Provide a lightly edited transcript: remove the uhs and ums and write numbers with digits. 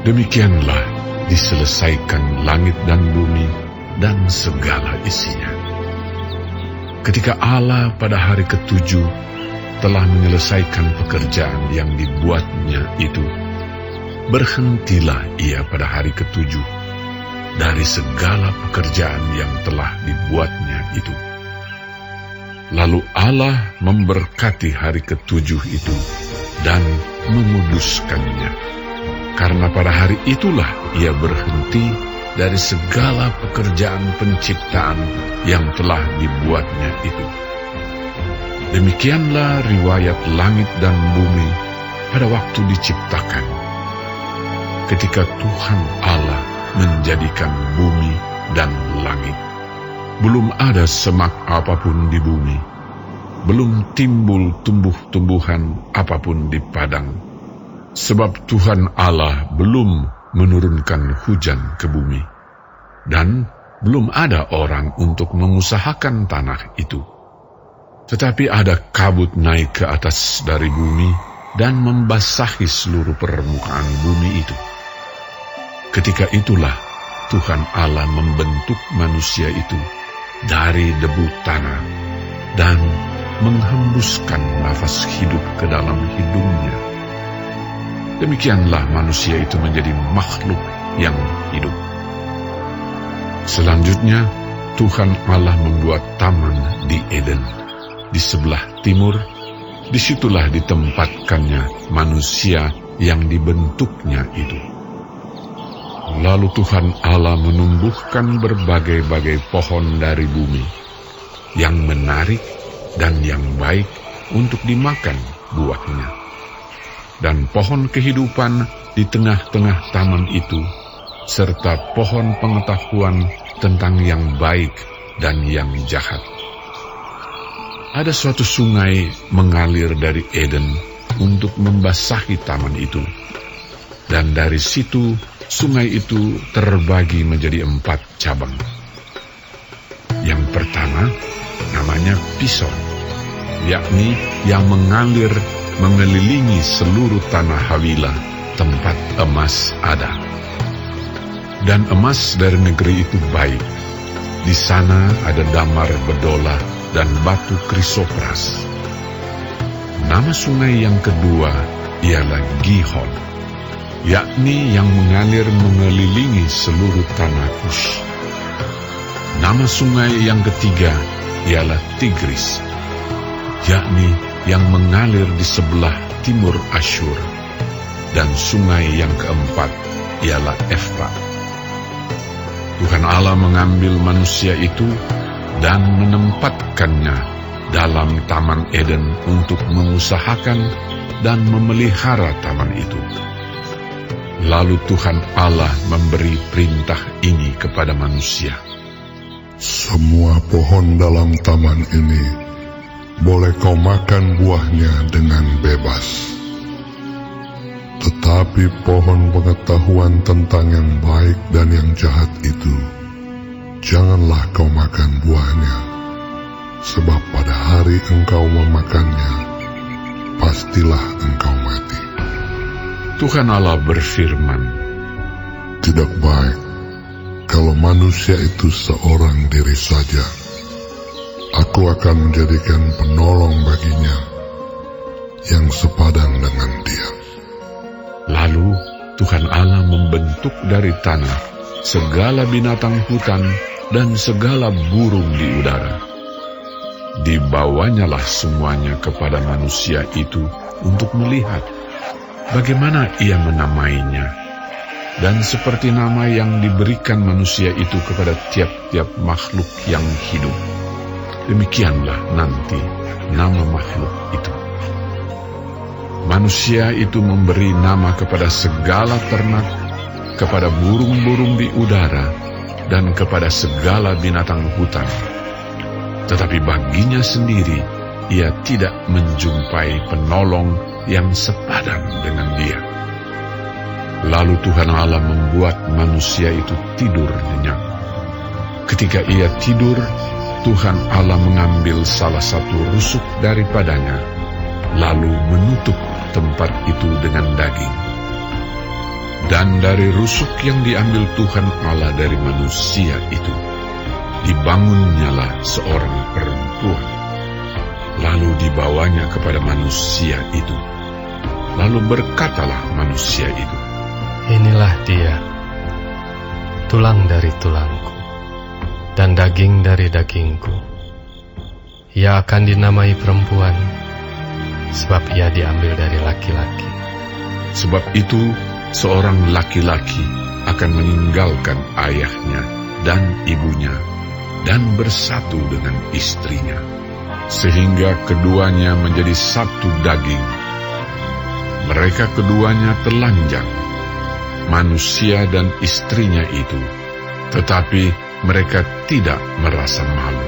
Demikianlah diselesaikan langit dan bumi dan segala isinya. Ketika Allah pada hari ketujuh telah menyelesaikan pekerjaan yang dibuatnya itu, berhentilah ia pada hari ketujuh dari segala pekerjaan yang telah dibuatnya itu. Lalu Allah memberkati hari ketujuh itu dan menguduskannya. Karena pada hari itulah ia berhenti dari segala pekerjaan penciptaan yang telah dibuatnya itu. Demikianlah riwayat langit dan bumi pada waktu diciptakan. Ketika Tuhan Allah menjadikan bumi dan langit, belum ada semak apapun di bumi, belum timbul tumbuh-tumbuhan apapun di padang. Sebab Tuhan Allah belum menurunkan hujan ke bumi, dan belum ada orang untuk mengusahakan tanah itu. Tetapi ada kabut naik ke atas dari bumi dan membasahi seluruh permukaan bumi itu. Ketika itulah Tuhan Allah membentuk manusia itu dari debu tanah dan menghembuskan nafas hidup ke dalam hidungnya. Demikianlah manusia itu menjadi makhluk yang hidup. Selanjutnya, Tuhan Allah membuat taman di Eden, di sebelah timur. Disitulah ditempatkannya manusia yang dibentuknya itu. Lalu Tuhan Allah menumbuhkan berbagai-bagai pohon dari bumi, yang menarik dan yang baik untuk dimakan buahnya. Dan pohon kehidupan di tengah-tengah taman itu, serta pohon pengetahuan tentang yang baik dan yang jahat. Ada suatu sungai mengalir dari Eden untuk membasahi taman itu, dan dari situ sungai itu terbagi menjadi 4 cabang. Yang pertama namanya Pison, yakni yang mengalir mengelilingi seluruh tanah Hawila, tempat emas ada. Dan emas dari negeri itu baik. Di sana ada damar bedola dan batu krisopras. Nama sungai yang kedua ialah Gihon, yakni yang mengalir mengelilingi seluruh tanah Kush. Nama sungai yang ketiga ialah Tigris, yakni yang mengalir di sebelah timur Asyur, dan sungai yang keempat ialah Efrat. Tuhan Allah mengambil manusia itu dan menempatkannya dalam Taman Eden untuk mengusahakan dan memelihara taman itu. Lalu Tuhan Allah memberi perintah ini kepada manusia. Semua pohon dalam taman ini boleh kau makan buahnya dengan bebas. Tetapi pohon pengetahuan tentang yang baik dan yang jahat itu, janganlah kau makan buahnya, sebab pada hari engkau memakannya, pastilah engkau mati. Tuhan Allah berfirman, Tidak baik kalau manusia itu seorang diri saja. Aku akan menjadikan penolong baginya yang sepadan dengan dia. Lalu Tuhan Allah membentuk dari tanah segala binatang hutan dan segala burung di udara. Dibawanyalah semuanya kepada manusia itu untuk melihat bagaimana ia menamainya. Dan seperti nama yang diberikan manusia itu kepada tiap-tiap makhluk yang hidup, demikianlah nanti nama makhluk itu. Manusia itu memberi nama kepada segala ternak, kepada burung-burung di udara, dan kepada segala binatang hutan. Tetapi baginya sendiri, ia tidak menjumpai penolong yang sepadan dengan dia. Lalu Tuhan Allah membuat manusia itu tidur nyenyak. Ketika ia tidur, Tuhan Allah mengambil salah satu rusuk daripadanya, lalu menutup tempat itu dengan daging. Dan dari rusuk yang diambil Tuhan Allah dari manusia itu, dibangunnyalah seorang perempuan, lalu dibawanya kepada manusia itu. Lalu berkatalah manusia itu, Inilah dia, tulang dari tulangku, dan daging dari dagingku. Ia akan dinamai perempuan, sebab ia diambil dari laki-laki. sebab itu seorang laki-laki akan meninggalkan ayahnya dan ibunya, dan bersatu dengan istrinya, sehingga keduanya menjadi satu daging. Mereka keduanya telanjang, manusia dan istrinya itu, tetapi mereka tidak merasa malu.